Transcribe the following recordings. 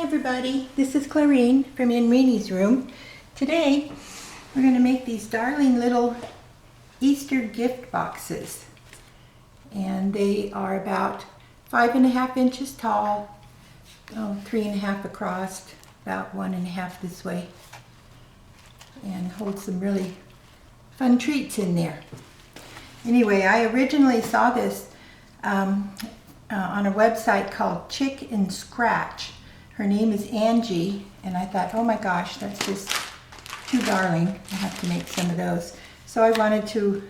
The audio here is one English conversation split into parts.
everybody, this is Clarine from In Reenie's room. Today we're going to make these darling little Easter gift boxes, and they are about 5.5 inches tall, 3.5 across, about 1.5 this way, and hold some really fun treats in there. Anyway, I originally saw this on a website called Chick and Scratch. Her name is Angie, and I thought, oh my gosh, that's just too darling. I have to make some of those. So I wanted to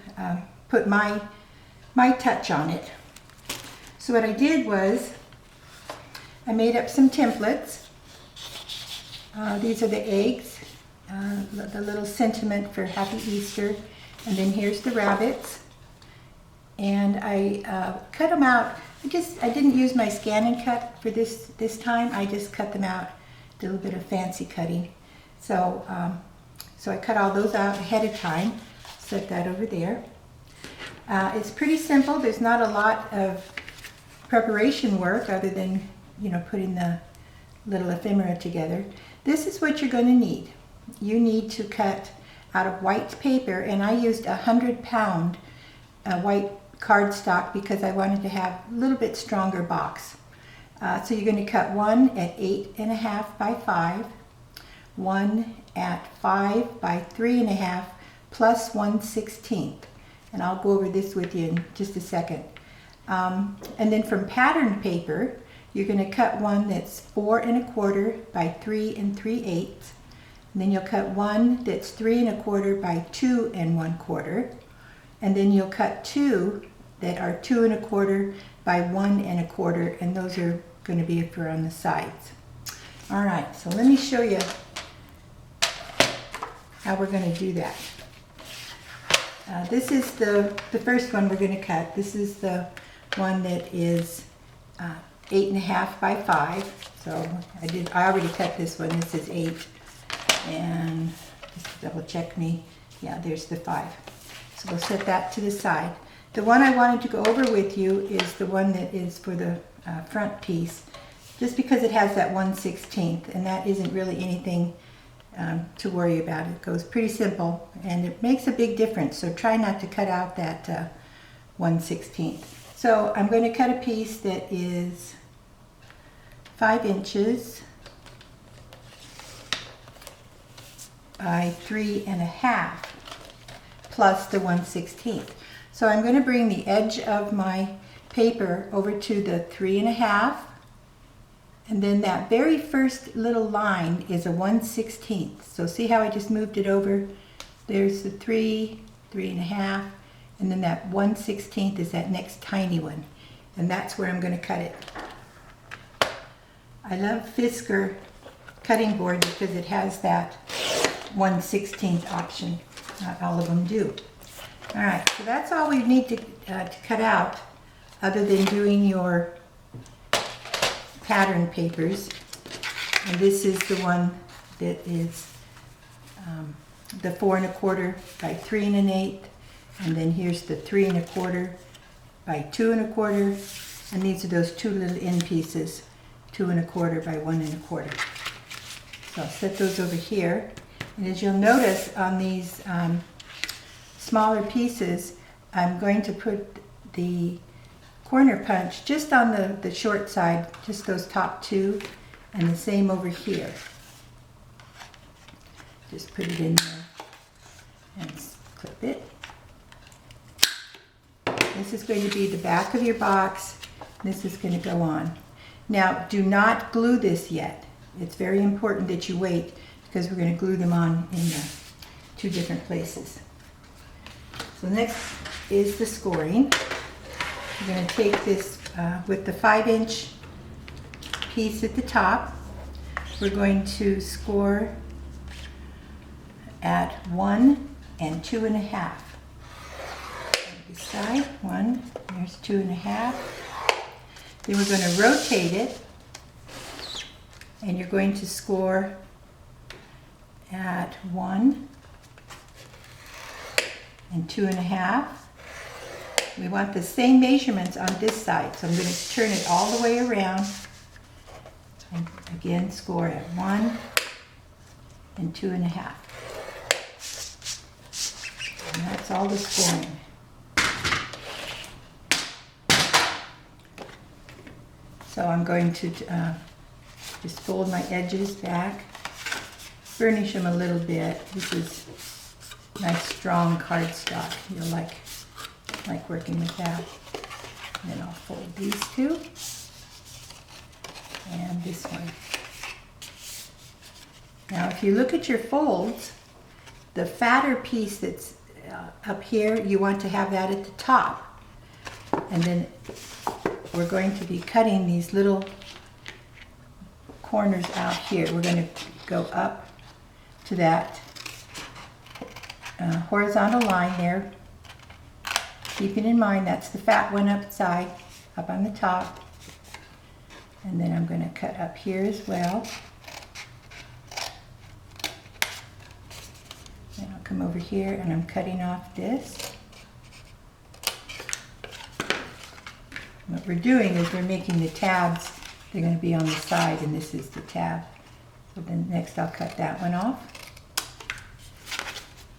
put my touch on it. So what I did was I made up some templates. These are the eggs, the little sentiment for Happy Easter, and then here's the rabbits. And I cut them out. I didn't use my scan and cut for this time. I just cut them out, did a little bit of fancy cutting. So I cut all those out ahead of time. Set that over there. It's pretty simple. There's not a lot of preparation work other than, putting the little ephemera together. This is what you're going to need. You need to cut out of white paper, and I used 100-pound white cardstock because I wanted to have a little bit stronger box. So you're going to cut one at 8.5 by 5, one at 5 by 3.5, plus 1/16. And I'll go over this with you in just a second. And then from pattern paper, you're going to cut one that's 4.25 by 3 3/8. And then you'll cut one that's 3.25 by 2 1/4. And then you'll cut two that are 2.25 by 1 1/4, and those are going to be for on the sides. All right, so let me show you how we're going to do that. This is the first one we're going to cut. This is the one that is 8.5 by 5. So I already cut this one. This is 8, and just double check me. Yeah, there's the 5. So we'll set that to the side. The one I wanted to go over with you is the one that is for the front piece, just because it has that 1/16, and that isn't really anything to worry about. It goes pretty simple, and it makes a big difference, so try not to cut out that 1/16. So I'm going to cut a piece that is 5 inches by 3.5. plus the 1/16. So I'm going to bring the edge of my paper over to the 3.5, and then that very first little line is a 1/16. So see how I just moved it over? There's the 3.5, and then that 1/16 is that next tiny one, and that's where I'm going to cut it. I love Fisker cutting board because it has that 1/16 option. Not all of them do. All right, so that's all we need to cut out, other than doing your pattern papers. And this is the one that is the 4.25 by 3 1/8, and then here's the 3.25 by 2 1/4, and these are those two little end pieces, 2.25 by 1 1/4. So I'll set those over here. And as you'll notice on these smaller pieces, I'm going to put the corner punch just on the short side, just those top two, and the same over here. Just put it in there and clip it. This is going to be the back of your box. This is going to go on. Now, do not glue this yet. It's very important that you wait, because we're going to glue them on in two different places. So next is the scoring. We're going to take this with the 5-inch piece at the top. We're going to score at 1 and 2.5. This side, 1, there's 2.5. Then we're going to rotate it, and you're going to score at 1 and 2.5. We want the same measurements on this side, so I'm going to turn it all the way around. And again, score at 1 and 2.5. And that's all the scoring. So I'm going to just fold my edges back, burnish them a little bit. This is nice strong cardstock. You'll like working with that. And then I'll fold these two and this one. Now if you look at your folds, the fatter piece that's up here, you want to have that at the top. And then we're going to be cutting these little corners out here. We're going to go up to that horizontal line there. Keeping in mind that's the fat one upside, up on the top. And then I'm going to cut up here as well. And I'll come over here and I'm cutting off this. What we're doing is we're making the tabs, they're going to be on the side, and this is the tab. So then next I'll cut that one off.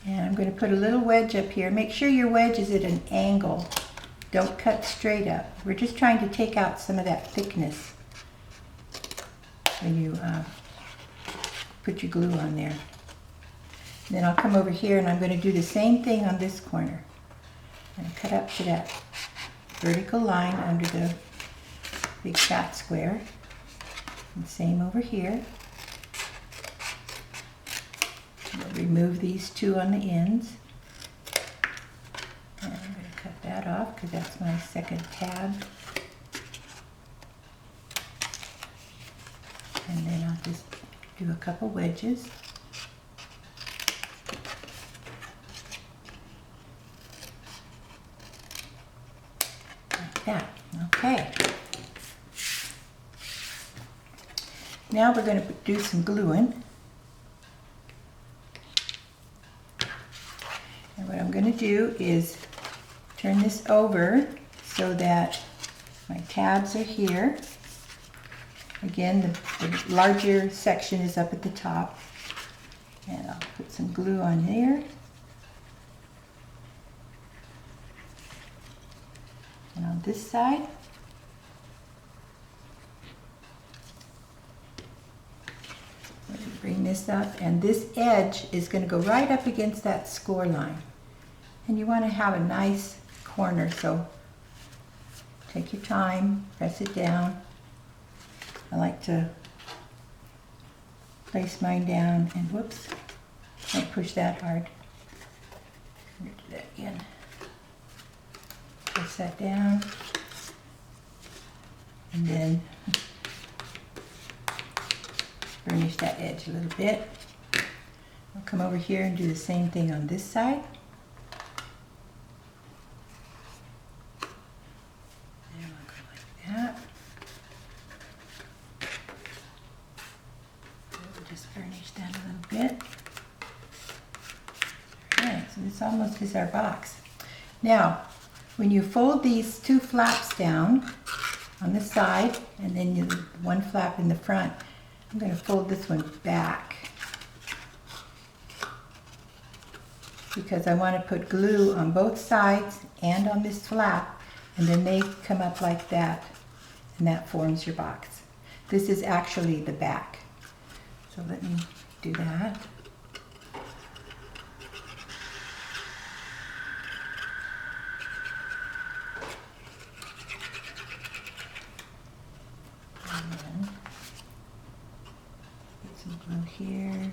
And I'm going to put a little wedge up here. Make sure your wedge is at an angle. Don't cut straight up. We're just trying to take out some of that thickness when you put your glue on there. And then I'll come over here and I'm going to do the same thing on this corner. I'm going to cut up to that vertical line under the big fat square. And same over here. We'll remove these two on the ends. And I'm going to cut that off because that's my second tab. And then I'll just do a couple wedges. Like that. Okay. Now we're going to do some gluing. And what I'm going to do is turn this over so that my tabs are here. Again, the larger section is up at the top. And I'll put some glue on there. And on this side, I'm going to bring this up, and this edge is going to go right up against that score line. And you want to have a nice corner, so take your time, press it down. I like to place mine down, and whoops, don't push that hard. Do that again. Press that down, and then burnish that edge a little bit. I'll come over here and do the same thing on this side. And I'll go like that. We'll just burnish that a little bit. Alright, so this almost is our box. Now, when you fold these two flaps down on the side, and then one flap in the front, I'm going to fold this one back because I want to put glue on both sides and on this flap, and then they come up like that, and that forms your box. This is actually the back. So let me do that. Glue here.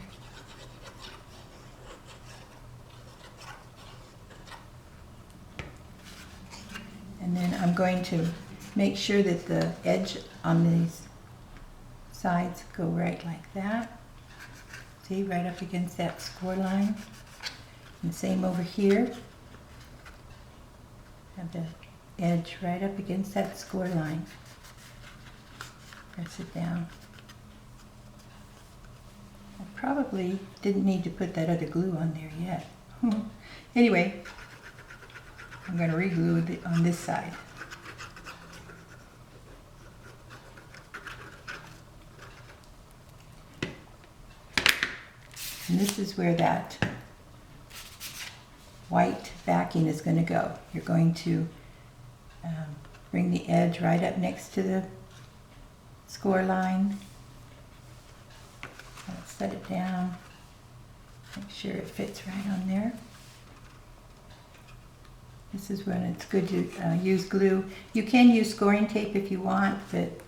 And then I'm going to make sure that the edge on these sides go right like that. See, right up against that score line. And same over here. Have the edge right up against that score line. Press it down. I probably didn't need to put that other glue on there yet. Anyway, I'm going to re-glue it on this side. And this is where that white backing is going to go. You're going to bring the edge right up next to the score line. Set it down. Make sure it fits right on there. This is when it's good to use glue. You can use scoring tape if you want, but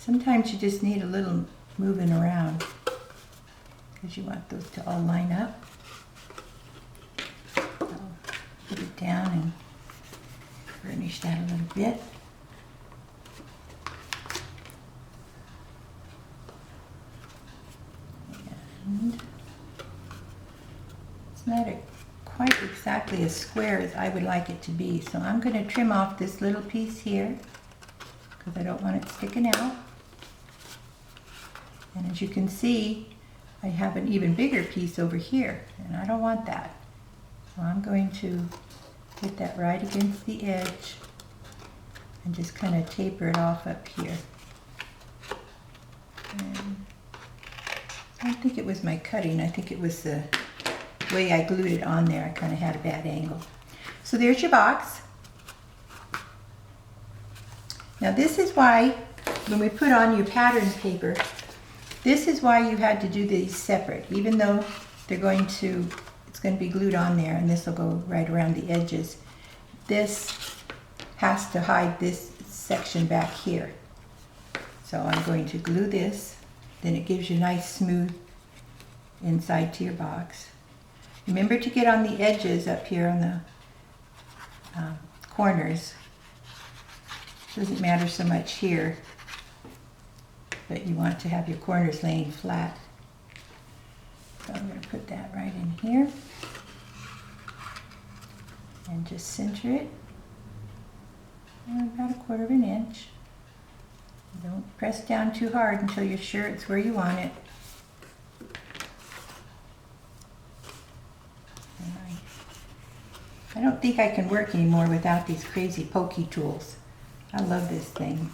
sometimes you just need a little moving around because you want those to all line up. I'll put it down and burnish that a little bit. And it's not quite exactly as square as I would like it to be, so I'm going to trim off this little piece here because I don't want it sticking out. And as you can see, I have an even bigger piece over here, and I don't want that. So I'm going to get that right against the edge and just kind of taper it off up here. And I don't think it was my cutting, I think it was the way I glued it on there. I kind of had a bad angle. So there's your box. Now this is why, when we put on your pattern paper, this is why you had to do these separate, even though they're going to, it's going to be glued on there and this will go right around the edges. This has to hide this section back here. So I'm going to glue this, then it gives you nice smooth inside to your box. Remember to get on the edges up here on the corners. Doesn't matter so much here, but you want to have your corners laying flat. So I'm going to put that right in here and just center it about 1/4 of an inch. Don't press down too hard until you're sure it's where you want it. I don't think I can work anymore without these crazy pokey tools. I love this thing.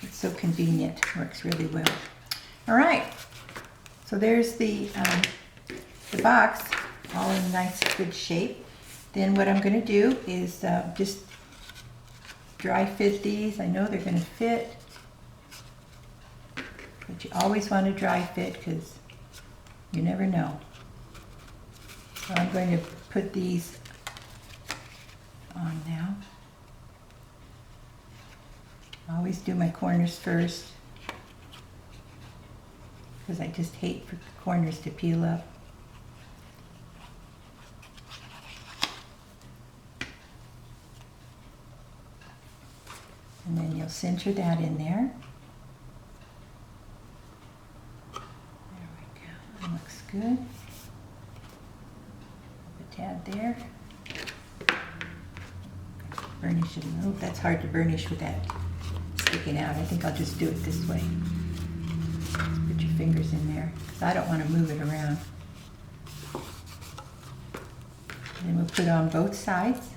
It's so convenient, works really well. All right, so there's the box, all in nice good shape. Then what I'm going to do is just dry fit these. I know they're going to fit, but you always want to dry fit because you never know. So I'm going to put these on now. I always do my corners first because I just hate for the corners to peel up. And then you'll center that in there. There we go, that looks good. Tad there. Burnish it a little. That's hard to burnish with that sticking out. I think I'll just do it this way. Just put your fingers in there because I don't want to move it around. And then we'll put on both sides.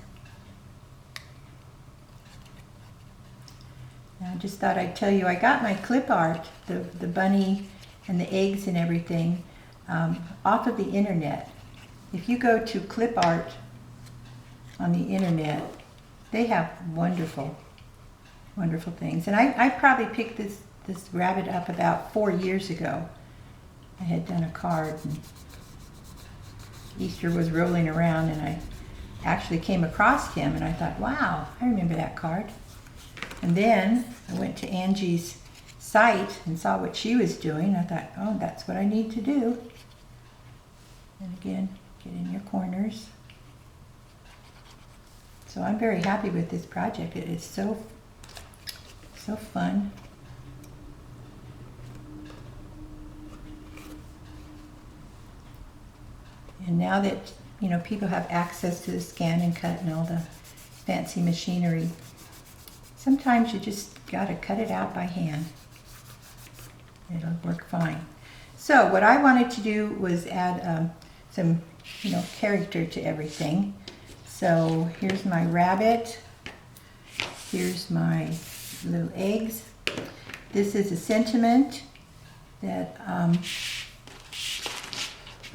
Now I just thought I'd tell you I got my clip art, the bunny and the eggs and everything, off of the internet. If you go to clip art on the internet, they have wonderful, wonderful things. And I probably picked this rabbit up about 4 years ago. I had done a card and Easter was rolling around and I actually came across him and I thought, wow, I remember that card. And then I went to Angie's site and saw what she was doing. I thought, oh, that's what I need to do. And again, get in your corners. So I'm very happy with this project. It is so fun. And now that, you know, people have access to the scan and cut and all the fancy machinery, sometimes you just gotta cut it out by hand. It'll work fine. So what I wanted to do was add some, you know, character to everything. So here's my rabbit. Here's my little eggs. This is a sentiment. that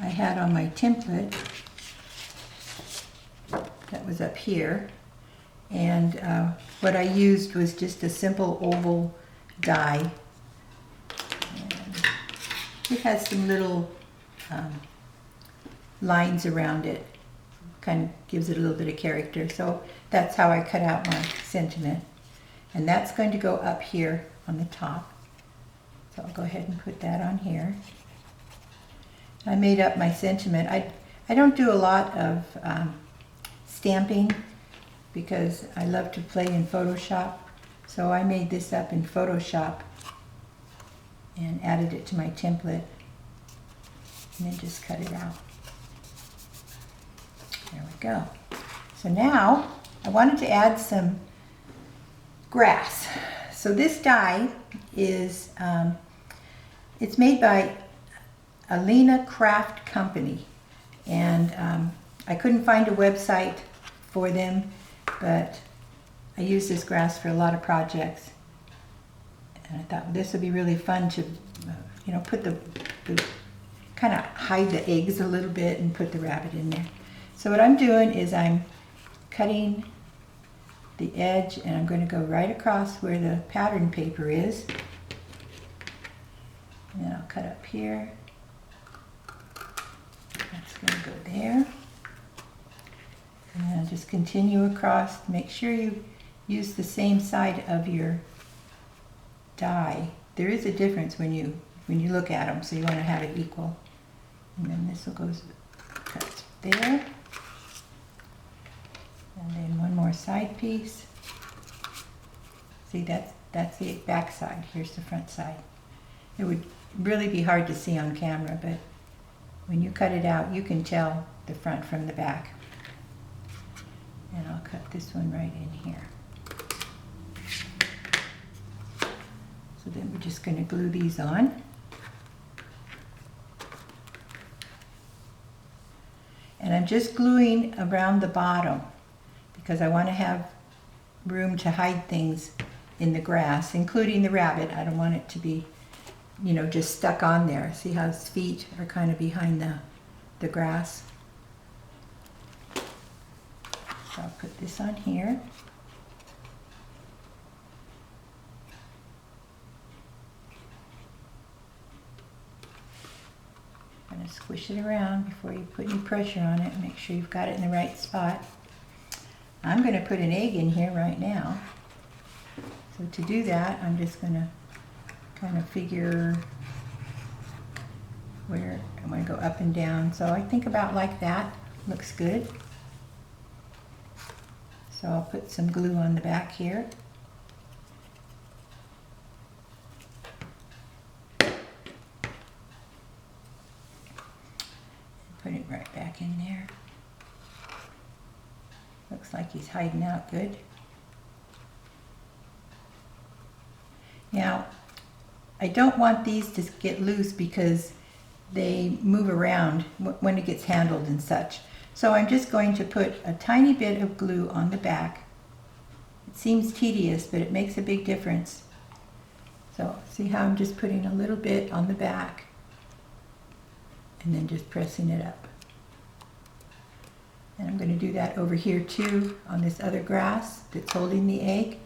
I had on my template that was up here. And what I used was just a simple oval die. And it has some little lines around it. Kind of gives it a little bit of character. So that's how I cut out my sentiment. And that's going to go up here on the top. So I'll go ahead and put that on here. I made up my sentiment. I don't do a lot of stamping because I love to play in Photoshop. So I made this up in Photoshop and added it to my template and then just cut it out. There we go. So now I wanted to add some grass. So this die is, it's made by Alina Craft Company, and I couldn't find a website for them, but I use this grass for a lot of projects, and I thought this would be really fun to, put the kind of hide the eggs a little bit and put the rabbit in there. So what I'm doing is I'm cutting the edge, and I'm going to go right across where the pattern paper is, and then I'll cut up here. That's going to go there. And I'll just continue across. Make sure you use the same side of your die. There is a difference when you look at them, so you want to have it equal. And then this will go cut there. And then one more side piece. See, that's the back side. Here's the front side. It would really be hard to see on camera, but when you cut it out, you can tell the front from the back. And I'll cut this one right in here. So then we're just going to glue these on. And I'm just gluing around the bottom because I want to have room to hide things in the grass, including the rabbit. I don't want it to be, just stuck on there. See how his feet are kind of behind the grass? So I'll put this on here. I'm going to squish it around before you put any pressure on it. Make sure you've got it in the right spot. I'm going to put an egg in here right now. So to do that, I'm just going to kind of figure where I'm going to go up and down. So I think about like that. Looks good. So I'll put some glue on the back here. Put it right back in there. Looks like he's hiding out good. Now, I don't want these to get loose because they move around when it gets handled and such. So I'm just going to put a tiny bit of glue on the back. It seems tedious, but it makes a big difference. So see how I'm just putting a little bit on the back and then just pressing it up. And I'm going to do that over here too on this other grass that's holding the egg.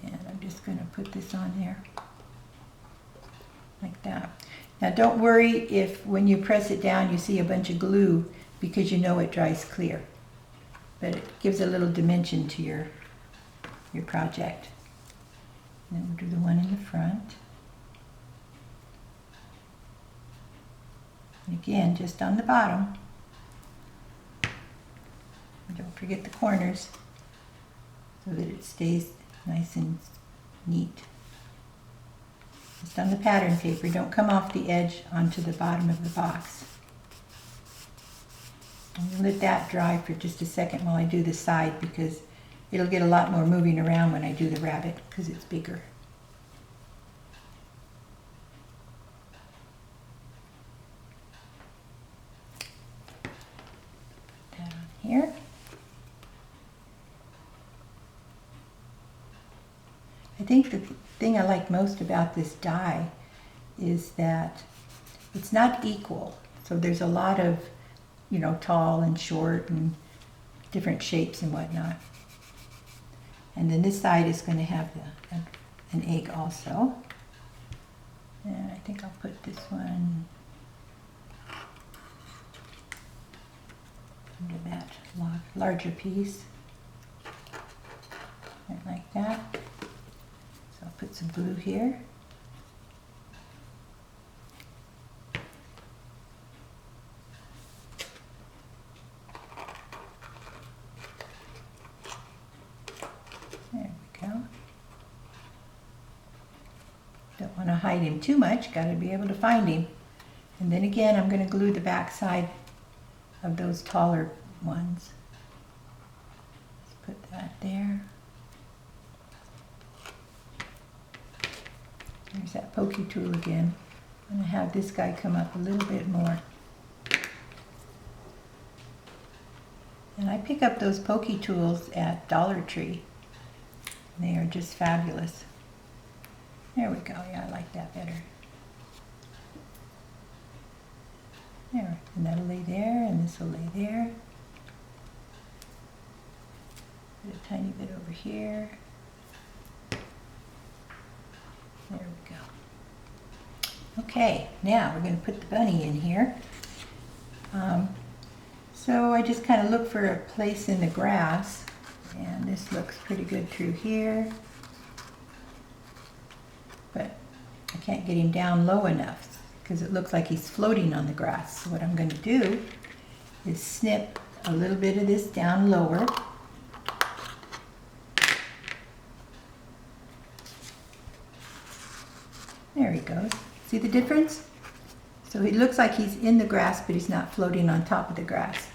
And I'm just going to put this on there like that. Now don't worry if when you press it down you see a bunch of glue, because you know it dries clear. But it gives a little dimension to your project. And then we'll do the one in the front. And again, just on the bottom. And don't forget the corners so that it stays nice and neat. Just on the pattern paper, don't come off the edge onto the bottom of the box. And let that dry for just a second while I do the side, because it'll get a lot more moving around when I do the rabbit because it's bigger. Put that on here. I think the thing I like most about this die is that it's not equal. So there's a lot of, you know, tall and short and different shapes and whatnot. And then this side is going to have an egg also. And I think I'll put this one under that larger piece. And like that. So I'll put some glue here. There we go. Don't want to hide him too much, got to be able to find him. And then again, I'm going to glue the back side of those taller ones. Let's put that there. There's that pokey tool again. I'm going to have this guy come up a little bit more. And I pick up those pokey tools at Dollar Tree. They are just fabulous. There we go. Yeah, I like that better. There, and that'll lay there, and this will lay there. Put a tiny bit over here. There we go. Okay, now we're going to put the bunny in here. So I just kind of look for a place in the grass, and this looks pretty good through here. But I can't get him down low enough because it looks like he's floating on the grass. So what I'm going to do is snip a little bit of this down lower. There he goes. See the difference? So he looks like he's in the grass, but he's not floating on top of the grass.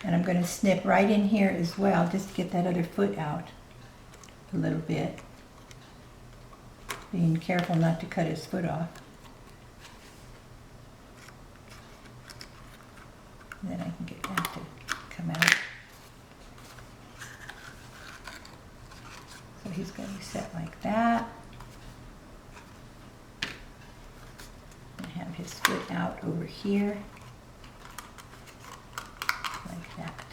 And I'm going to snip right in here as well, just to get that other foot out a little bit. Being careful not to cut his foot off. And then I can get that to come out. So he's going to be set like that. And have his foot out over here. Like that.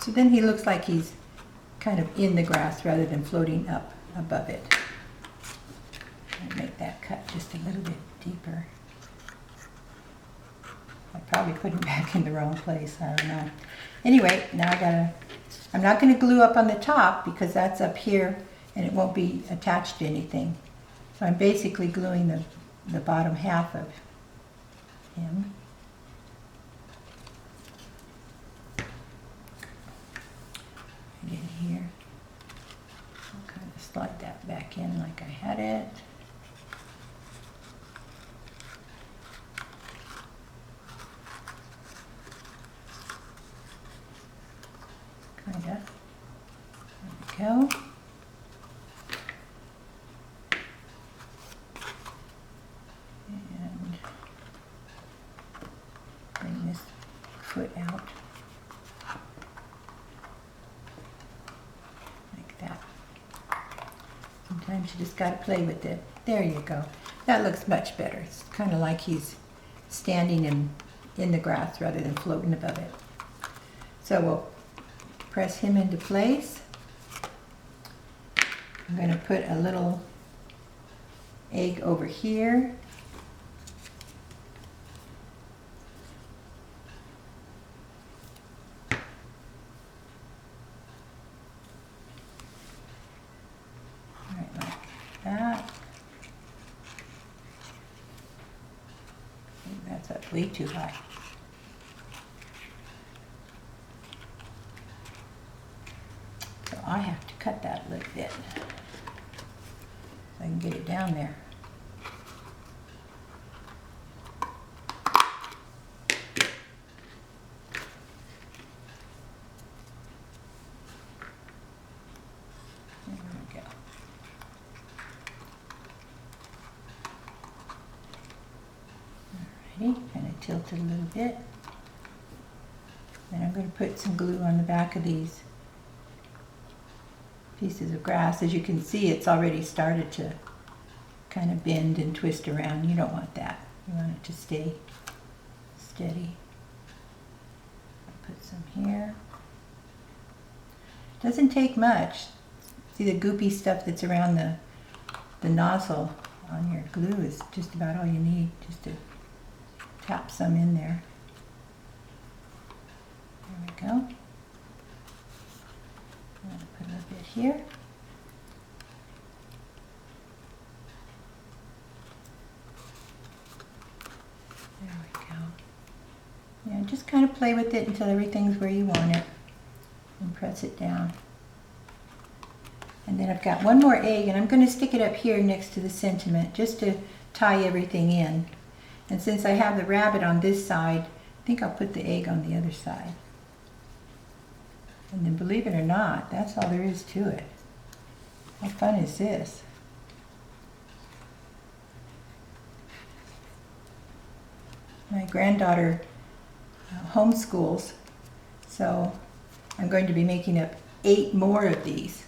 So then he looks like he's kind of in the grass rather than floating up above it. I'll make that cut just a little bit deeper. I probably put him back in the wrong place, I don't know. Anyway, now I'm not going to glue up on the top because that's up here and it won't be attached to anything. So I'm basically gluing the bottom half of him. Right in here. I'll kind of slide that back in like I had it. Kind of. There we go. And bring this foot out. Like that. Sometimes you just got to play with it. There you go. That looks much better. It's kind of like he's standing in the grass rather than floating above it. So we'll press him into place. I'm going to put a little egg over here. Right like that. I think that's up way too high. I have to cut that a little bit so I can get it down there. There we go. Alrighty, kind of tilt it a little bit. Then I'm going to put some glue on the back of these pieces of grass. As you can see, it's already started to kind of bend and twist around. You don't want that. You want it to stay steady. I'll put some here. Doesn't take much. See the goopy stuff that's around the nozzle on your glue is just about all you need, just to tap some in there. There we go. I'm going to put a little bit here. There we go. Yeah, just kind of play with it until everything's where you want it. And press it down. And then I've got one more egg, and I'm going to stick it up here next to the sentiment just to tie everything in. And since I have the rabbit on this side, I think I'll put the egg on the other side. And then believe it or not, that's all there is to it. How fun is this? My granddaughter homeschools, so I'm going to be making up 8 more of these.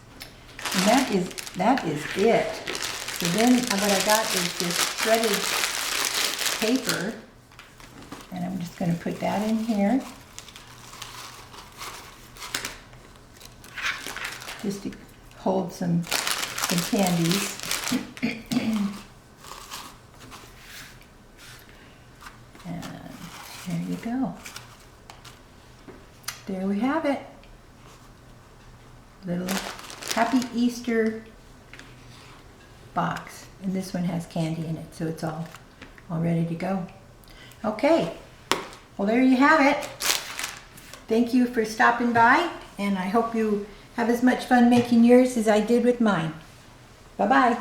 And that is it. So then what I got is this shredded paper, and I'm just going to put that in here. Just to hold some candies. And there you go. There we have it. Little Happy Easter box. And this one has candy in it, so it's all ready to go. Okay, well there you have it. Thank you for stopping by, and I hope you have as much fun making yours as I did with mine. Bye-bye.